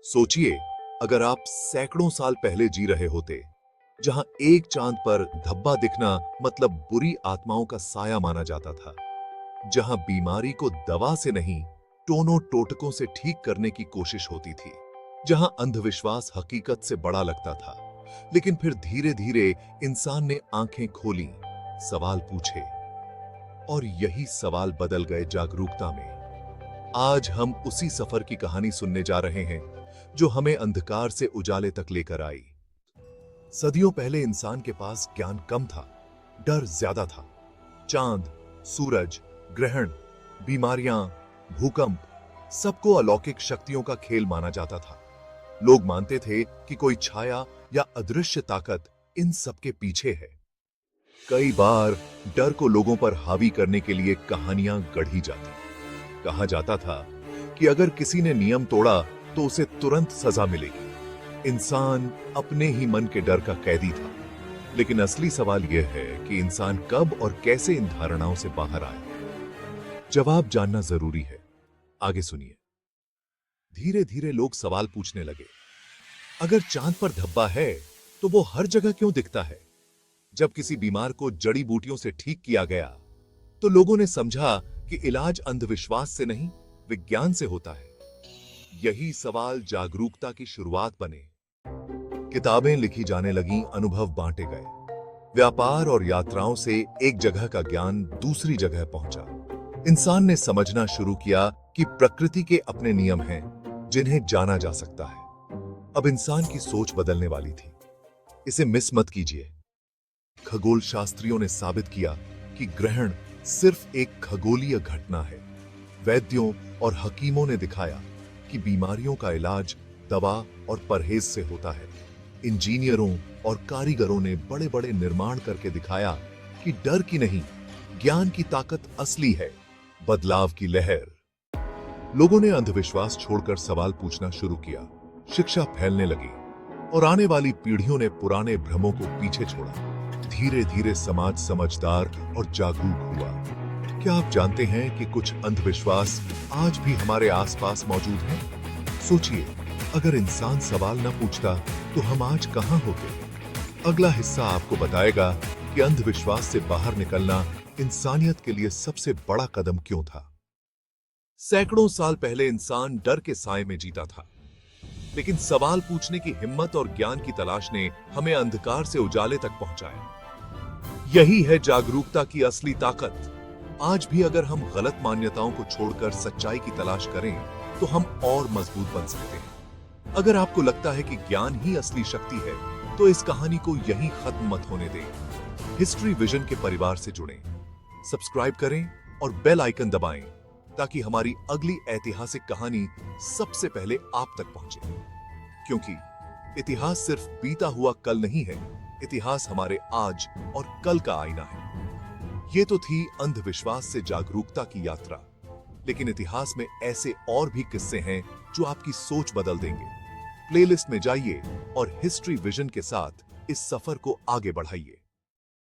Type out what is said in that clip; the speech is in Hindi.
सोचिए, अगर आप सैकड़ों साल पहले जी रहे होते, जहां एक चांद पर धब्बा दिखना मतलब बुरी आत्माओं का साया माना जाता था, जहां बीमारी को दवा से नहीं, टोनों टोटकों से ठीक करने की कोशिश होती थी, जहां अंधविश्वास हकीकत से बड़ा लगता था। लेकिन फिर धीरे धीरे इंसान ने आंखें खोली, सवाल पूछे, और यही सवाल बदल गए जागरूकता में। आज हम उसी सफर की कहानी सुनने जा रहे हैं जो हमें अंधकार से उजाले तक लेकर आई। सदियों पहले इंसान के पास ज्ञान कम था, डर ज्यादा था। चांद, सूरज, ग्रहण, बीमारियां, भूकंप, सबको अलौकिक शक्तियों का खेल माना जाता था। लोग मानते थे कि कोई छाया या अदृश्य ताकत इन सबके पीछे है। कई बार डर को लोगों पर हावी करने के लिए कहानियां गढ़ी जाती। कहा जाता था कि अगर किसी ने नियम तोड़ा तो उसे तुरंत सजा मिलेगी। इंसान अपने ही मन के डर का कैदी था। लेकिन असली सवाल यह है कि इंसान कब और कैसे इन धारणाओं से बाहर आया। जवाब जानना जरूरी है। आगे सुनिए। धीरे धीरे लोग सवाल पूछने लगे, अगर चांद पर धब्बा है तो वो हर जगह क्यों दिखता है? जब किसी बीमार को जड़ी बूटियों से ठीक किया गया तो लोगों ने समझा कि इलाज अंधविश्वास से नहीं, विज्ञान से होता है। यही सवाल जागरूकता की शुरुआत बने। किताबें लिखी जाने लगीं, अनुभव बांटे गए। व्यापार और यात्राओं से एक जगह का ज्ञान दूसरी जगह पहुंचा। इंसान ने समझना शुरू किया कि प्रकृति के अपने नियम हैं जिन्हें जाना जा सकता है। अब इंसान की सोच बदलने वाली थी। इसे मिस मत कीजिए। खगोल शास्त्रियों ने साबित किया कि ग्रहण सिर्फ एक खगोलीय घटना है। वैद्यों और हकीमों ने दिखाया कि बीमारियों का इलाज दवा और परहेज से होता है। इंजीनियरों और कारीगरों ने बड़े बड़े निर्माण करके दिखाया कि डर की नहीं, ज्ञान की ताकत असली है। बदलाव की लहर। लोगों ने अंधविश्वास छोड़कर सवाल पूछना शुरू किया। शिक्षा फैलने लगी और आने वाली पीढ़ियों ने पुराने भ्रमों को पीछे छोड़ा। धीरे धीरे समाज समझदार और जागरूक हुआ। क्या आप जानते हैं कि कुछ अंधविश्वास आज भी हमारे आसपास मौजूद हैं? सोचिए, अगर इंसान सवाल न पूछता तो हम आज कहां होते? अगला हिस्सा आपको बताएगा कि अंधविश्वास से बाहर निकलना इंसानियत के लिए सबसे बड़ा कदम क्यों था। सैकड़ों साल पहले इंसान डर के साए में जीता था, लेकिन सवाल पूछने की हिम्मत और ज्ञान की तलाश ने हमें अंधकार से उजाले तक पहुंचाया। यही है जागरूकता की असली ताकत। आज भी अगर हम गलत मान्यताओं को छोड़कर सच्चाई की तलाश करें तो हम और मजबूत बन सकते हैं। अगर आपको लगता है कि ज्ञान ही असली शक्ति है तो इस कहानी को यहीं खत्म मत होने दें। हिस्ट्री विजन के परिवार से जुड़ें, सब्सक्राइब करें और बेल आइकन दबाएं ताकि हमारी अगली ऐतिहासिक कहानी सबसे पहले आप तक पहुंचे। क्योंकि इतिहास सिर्फ बीता हुआ कल नहीं है, इतिहास हमारे आज और कल का आईना है। ये तो थी अंधविश्वास से जागरूकता की यात्रा, लेकिन इतिहास में ऐसे और भी किस्से हैं जो आपकी सोच बदल देंगे। प्लेलिस्ट में जाइए और हिस्ट्री विजन के साथ इस सफर को आगे बढ़ाइए।